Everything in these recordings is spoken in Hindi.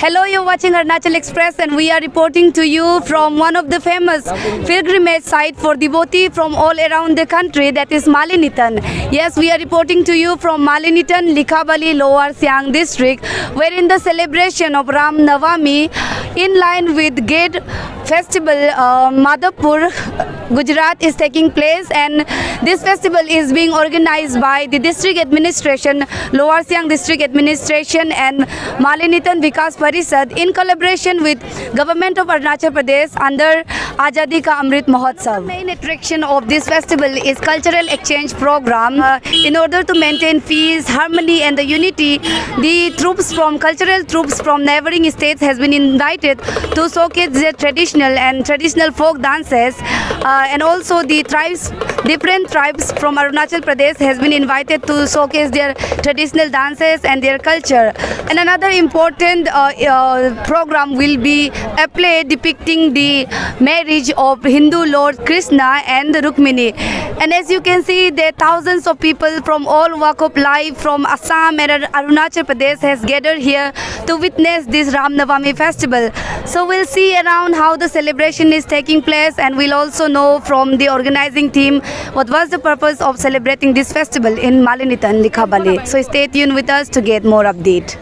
Hello, you're watching Arunachal Express and we are reporting to you from one of the famous pilgrimage site for devotee from all around the country, that is Malinitan. Yes, we are reporting to you from Malinitan, Likhabali, Lower Siang district, wherein the celebration of Ram Navami in line with Gate festival Madhapur, Gujarat is taking place, and this festival is being organized by the district administration, Lower Siang district administration and Malinitan Vikas Parisad in collaboration with government of Arunachal Pradesh under Azadi Ka Amrit Mahotsav. The main attraction of this festival is cultural exchange program. In order to maintain peace, harmony and the unity, the cultural troops from neighboring states has been invited to showcase their traditional folk dances, and also the different tribes from Arunachal Pradesh has been invited to showcase their traditional dances and their culture. And another important program will be a play depicting the marriage of Hindu Lord Krishna and Rukmini. And as you can see, there are thousands of people from all walk of life from Assam and Arunachal Pradesh has gathered here to witness this Ram Navami festival. So we'll see around how the celebration is taking place, and we'll also know from the organizing team what was the purpose of celebrating this festival in Malinitan, Likhabali. So stay tuned with us to get more update.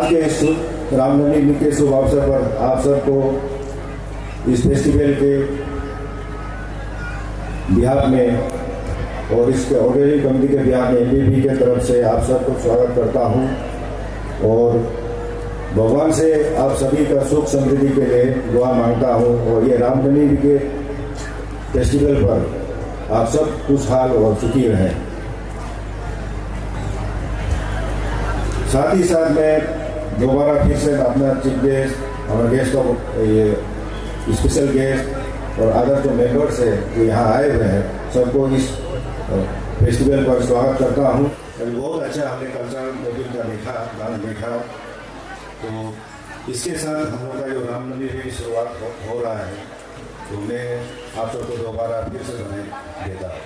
आज के इस रामनवमी के शुभ अवसर पर आप सबको इस फेस्टिवल के बिहार में और इसके ऑर्गेनिक कमेटी के बिहार में एमबीपी के तरफ से आप सबको स्वागत करता हूं और भगवान से आप सभी का सुख समृद्धि के लिए दुआ मांगता हूं। और ये रामनवमी के फेस्टिवल पर आप सब खुशहाल और सुखी रहें। साथ ही साथ मैं दोबारा फिर से अपना चीफ गेस्ट, हमारा गेस्ट ऑफ ये स्पेशल गेस्ट और अदर जो मेंबर्स है जो यहाँ आए हुए हैं सबको इस फेस्टिवल पर स्वागत करता हूँ। बहुत अच्छा हमने कल्चरल प्रोग्राम का देखा, गाना देखा। तो इसके साथ हम लोग का जो रामनवमी की शुरुआत हो रहा है तो मैं आप सबको दोबारा फिर से सुनाई देता हूँ।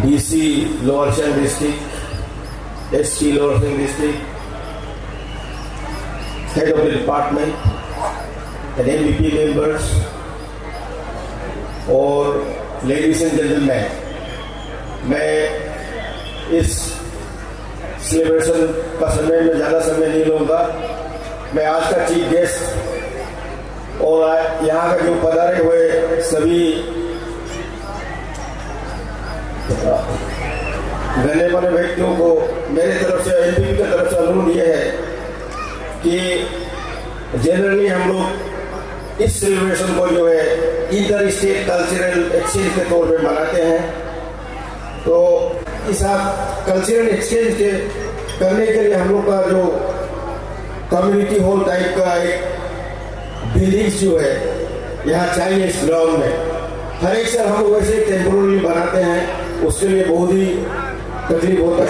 DC Lower Siang District, SC Lower Siang District, Head of the Department, and MVP members, और Ladies and Gentlemen, मैं इस सेलिब्रेशन का समय में ज़्यादा समय नहीं लूँगा। मैं आज का चीफ गेस्ट और यहाँ का जो पधारे हुए सभी रहने वाले व्यक्तियों को मेरे तरफ से एनपीपी की तरफ से अनुरोध ये है कि जनरली हम लोग इस सेलिब्रेशन को जो है इंटर स्टेट कल्चरल एक्सचेंज के तौर पे मनाते हैं। तो इस कल्चरल एक्सचेंज के करने के लिए हम लोग का जो कम्युनिटी हॉल टाइप का एक बिल्डिंग्स जो है यहाँ चाहिए इस ग्राउंड में। हर एक साल हम लोग वैसे टेम्पोररी बनाते हैं, उसके लिए बहुत ही तकलीफ होता है।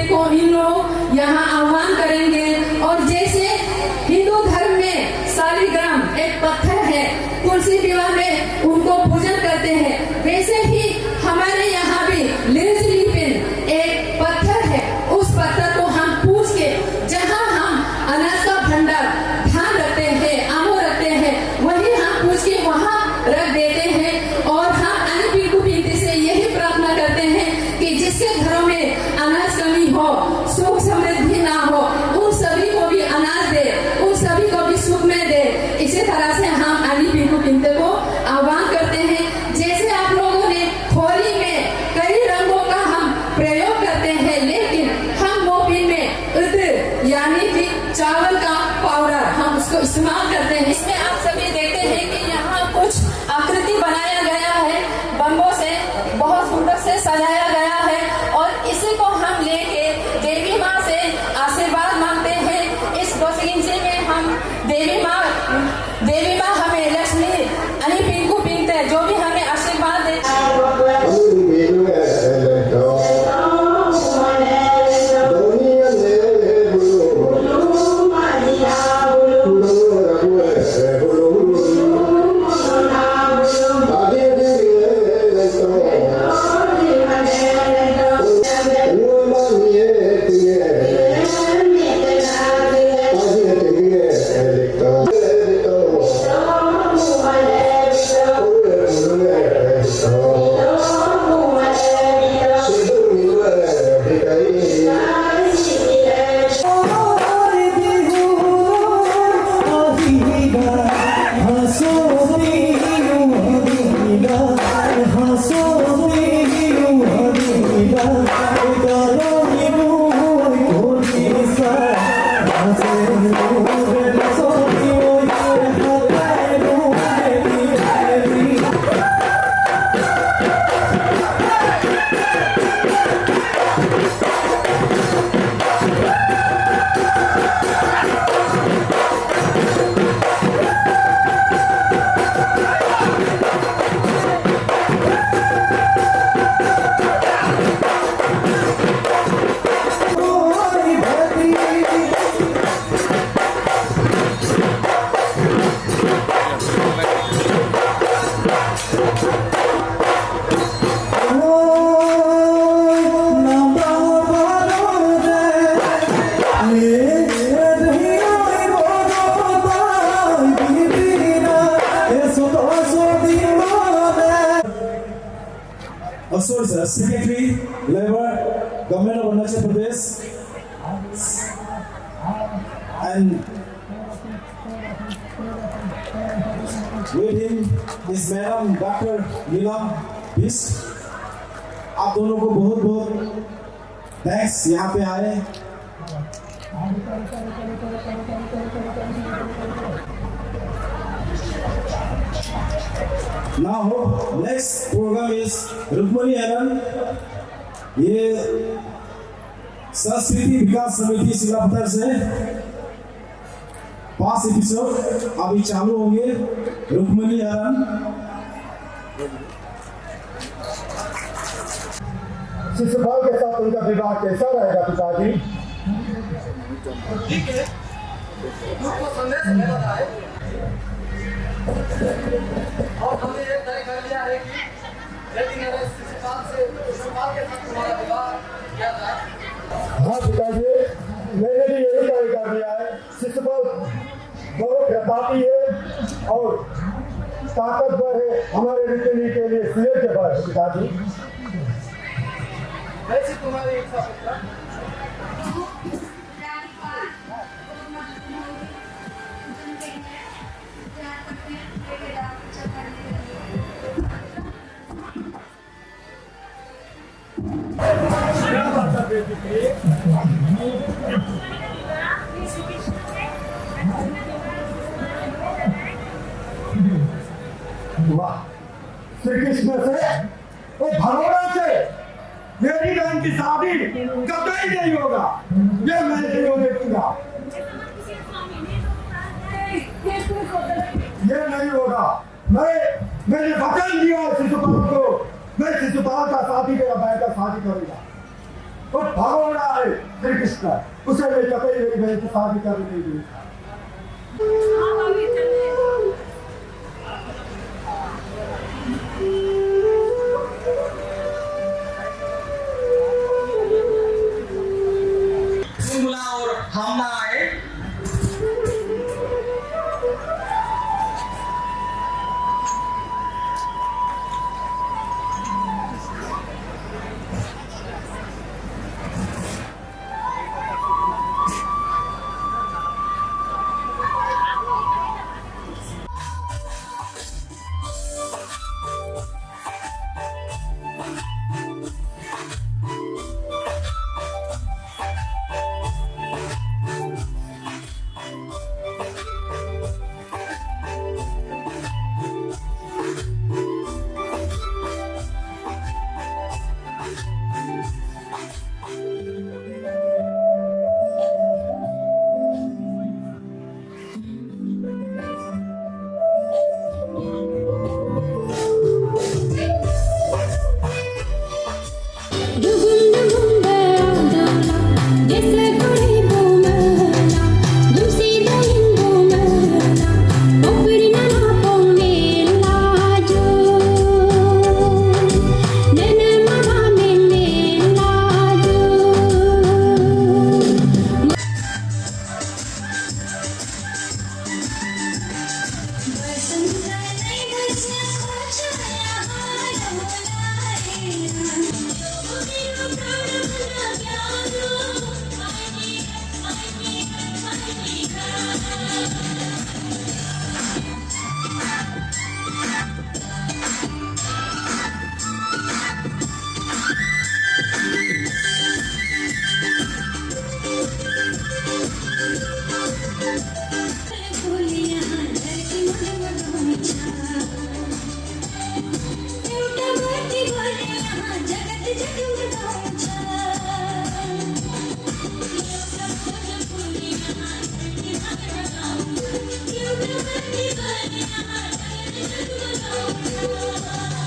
को इन लोग यहाँ आह्वान करेंगे। और जैसे हिंदू धर्म में शालिग्राम एक पत्थर है, ऐसे ही हमारे यहाँ भी लेजली पेन एक पत्थर है, उस पत्थर को हम पूछ के जहाँ हम अनाज का भंडार धान रखते हैं, आमो रखते हैं, वही हम पूछ के वहाँ रख देते हैं। और हम अन्य पीढ़ी पीढ़ी से यही प्रार्थना करते हैं कि जिसके घरों में अनाज कमी हो, सुख समृद्धि ना हो, उन सभी को भी अनाज दे, उन सभी को भी सुख में दे। इसी तरह से हम अन्य पीढ़ी को आह्वान करते हैं। जैसे आप लोगों ने होली में कई रंगों का हम प्रयोग करते हैं, लेकिन हम मोपिन में उर्द यानी कि चावल का पाउडर हम उसको इस्तेमाल करते हैं। इसमें आप सभी देखते हैं कि यहाँ कुछ आकृति बनाया गया है, बम्बों से बहुत सुंदर से सजाया गया है, और इसी को हम लेके देवी माँ से आशीर्वाद मांगते हैं। इस गोस्वामी में हम देवी माँ हमें लक्ष्मी अनि पिंकू पिंकते जो भी हमें आशीर्वाद दे। Secretary, Labor, Government of Arunachal Pradesh, and with him is Madam Dr. Neelam Bist. आप दोनों को बहुत बहुत थैंक्स यहाँ पे आए। Now, next program is Rukmini हरण। ये संस्कृति विकास समिति सिलापत्थर से 5 एपिसोड अभी चालू होंगे। रुक्मणी हरण शिशुपाल के साथ उनका विवाह कैसा रहेगा पिताजी? ठीक है, उसको संदेश मिला है और हमने ये तय कर लिया है कि यदि मेरे शिशुपाल के साथ तुम्हारा विवाह किया जाए। हाँ पिताजी, मैंने भी यही तय कर लिया है। शिशुपाल बहुत प्रतापी है और ताकतवर है, हमारे रीति के लिए सिर के बल। पिताजी वैसी तुम्हारी इच्छा पुत्र। वाह, श्री कृष्ण से और भगवान से मेरी बहन की शादी कतई नहीं होगा, ये मैं नहीं होने दूंगा। ये नहीं होगा। मैंने वचन दिया शिशुपाल को, मैं शिशुपाल का शादी के बैठकर शादी करूंगा। और भगवान है श्री कृष्ण, उसे मैं कतई मेरी बहन की शादी करने नहीं दूंगा।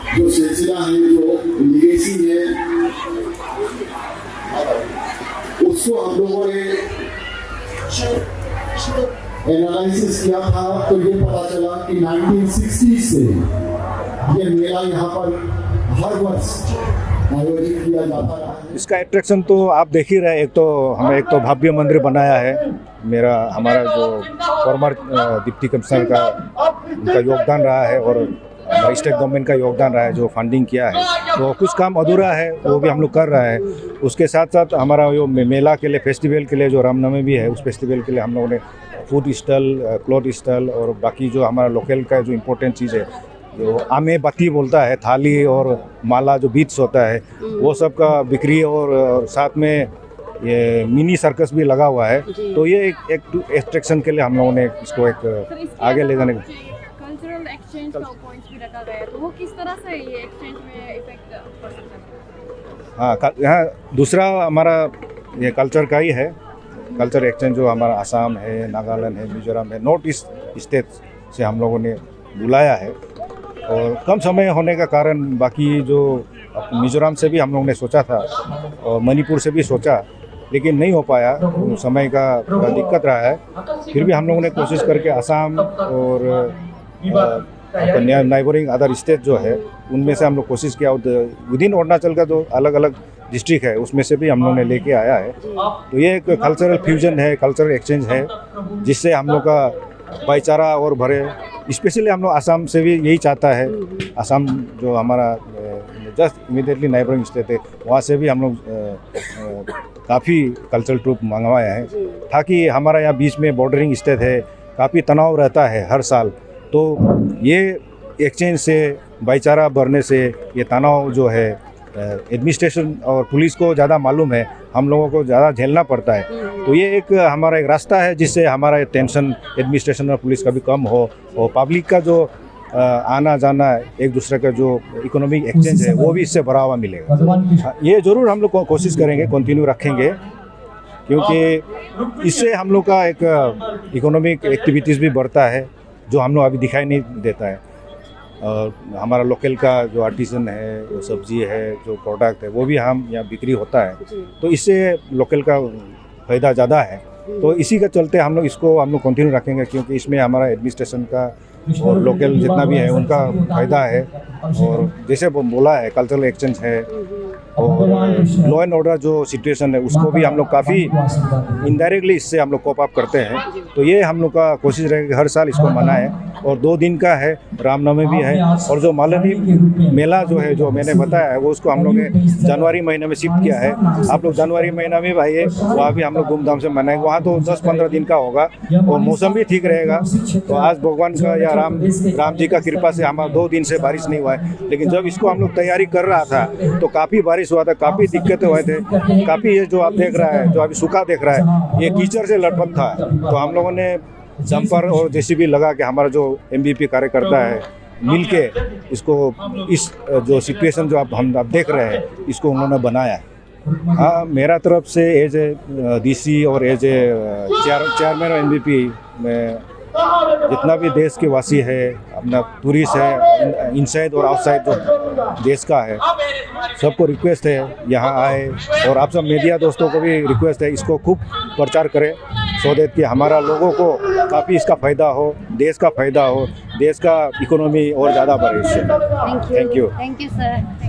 जो सिलसिला है, जो लीगेसी है, उसको हम लोगों ने एनालिसिस किया था तो ये पता चला कि 1960 से ये मेला यहाँ पर हर वर्ष आयोजित किया जाता रहा है। इसका अट्रैक्शन तो आप देख ही रहे हैं। एक तो भव्य मंदिर बनाया है। हमारा जो फॉर्मर डिप्टी कमिश्नर का उनका योगदान रहा है और हमारे स्टेट गवर्नमेंट का योगदान रहा है जो फंडिंग किया है। तो कुछ काम अधूरा है वो भी हम लोग कर रहे हैं। उसके साथ साथ हमारा जो मेला के लिए फेस्टिवल के लिए जो रामनवमी भी है उस फेस्टिवल के लिए हम लोगों ने फूड स्टॉल, क्लॉथ स्टॉल और बाकी जो हमारा लोकल का जो इम्पोर्टेंट चीज़ है जो आमे बत्ती बोलता है, थाली और माला जो बीट्स होता है वो सब का बिक्री और साथ में ये मिनी सर्कस भी लगा हुआ है। तो ये एक एट्रैक्शन के लिए हम लोगों ने इसको एक आगे ले जाने का कल्चरल एक्सचेंज का पॉइंट्स भी रखा गया है, तो वो किस तरह से ये एक्सचेंज में इफेक्ट कर सकता है? हाँ, यहाँ दूसरा हमारा ये कल्चर का ही है। कल्चर एक्सचेंज जो हमारा असम है, नागालैंड है, मिजोरम है, नॉर्थ ईस्ट स्टेट से हम लोगों ने बुलाया है और कम समय होने का कारण बाकी जो मिजोरम से भी हम लोगों ने सोचा था और मणिपुर से भी सोचा लेकिन नहीं हो पाया, समय का थोड़ा दिक्कत रहा है। फिर भी हम लोगों ने कोशिश करके असम और नाइबरिंग अदर स्टेट जो है उनमें से हम लोग कोशिश किया। विद इन अरुणाचल का जो अलग अलग डिस्ट्रिक्ट है उसमें से भी हम लोग ने लेके आया है। तो ये एक कल्चरल फ्यूजन है, कल्चरल एक्सचेंज है जिससे हम लोग का भाईचारा और भरे। स्पेशली हम लोग असम से भी यही चाहता है। असम जो हमारा जस्ट इमीडिएटली नाइबरिंग स्टेट है वहाँ से भी हम लोग काफ़ी कल्चरल ट्रूप मंगवाए हैं ताकि हमारा यहाँ बीच में बॉर्डरिंग स्टेट है, काफ़ी तनाव रहता है हर साल। तो ये एक्सचेंज से भाईचारा बढ़ने से ये तनाव जो है एडमिनिस्ट्रेशन और पुलिस को ज़्यादा मालूम है, हम लोगों को ज़्यादा झेलना पड़ता है। तो ये एक हमारा एक रास्ता है जिससे हमारा टेंशन एडमिनिस्ट्रेशन और पुलिस का भी कम हो और पब्लिक का जो आना जाना एक दूसरे का जो इकोनॉमिक एक्सचेंज है वो भी इससे बढ़ावा मिलेगा। ये ज़रूर हम लोग कोशिश करेंगे, कंटिन्यू रखेंगे क्योंकि इससे हम लोग का एक इकोनॉमिक एक्टिविटीज़ भी बढ़ता है जो हम लोग अभी दिखाई नहीं देता है। और हमारा लोकल का जो आर्टिसन है, जो सब्जी है, जो प्रोडक्ट है वो भी हम यहाँ बिक्री होता है। तो इससे लोकल का फ़ायदा ज़्यादा है। तो इसी के चलते हम लोग इसको कंटिन्यू रखेंगे क्योंकि इसमें हमारा एडमिनिस्ट्रेशन का और लोकल जितना भी है उनका फ़ायदा है। और जैसे बोला है कल्चरल एक्सचेंज है और लॉ एंड ऑर्डर जो सिचुएशन है उसको भी हम लोग काफ़ी इनडायरेक्टली इससे हम लोग कोप अप करते हैं। तो ये हम लोग का कोशिश रहेगी हर साल इसको मनाएं। और 2 दिन का है, रामनवमी भी है और जो मालिनी मेला जो है जो मैंने बताया है वो उसको हम लोग ने जनवरी महीने में शिफ्ट किया है। आप लोग जनवरी महीना में आइए, वहाँ भी हम लोग धूमधाम से मनाएंगे। वहाँ तो 10-15 दिन का होगा और मौसम भी ठीक रहेगा। तो आज भगवान का या राम जी का कृपा से हमारा 2 दिन से बारिश नहीं हुआ है, लेकिन जब इसको हम लोग तैयारी कर रहा था तो काफ़ी बारिश हुआ था, काफ़ी दिक्कतें हुए थे, काफ़ी ये जो आप देख रहा है जो अभी सूखा देख रहा है ये कीचड़ से लटपट था। तो हम लोगों ने जंपर और जेसीबी लगा के हमारा जो एमबीपी कार्यकर्ता है मिलके इसको इस जो सिचुएशन जो हम देख रहे हैं इसको उन्होंने बनाया है। हाँ, मेरा तरफ से एज ए डीसी और एज ए चेयरमैन एमबीपी में जितना भी देश के वासी है, अपना टूरिस्ट है, इनसाइड और आउटसाइड जो देश का है, सबको रिक्वेस्ट है यहाँ आए। और आप सब मीडिया दोस्तों को भी रिक्वेस्ट है इसको खूब प्रचार करें सो दैट कि हमारा लोगों को काफ़ी इसका फ़ायदा हो, देश का फ़ायदा हो, देश का इकोनॉमी और ज़्यादा बढ़े इससे। Thank you sir.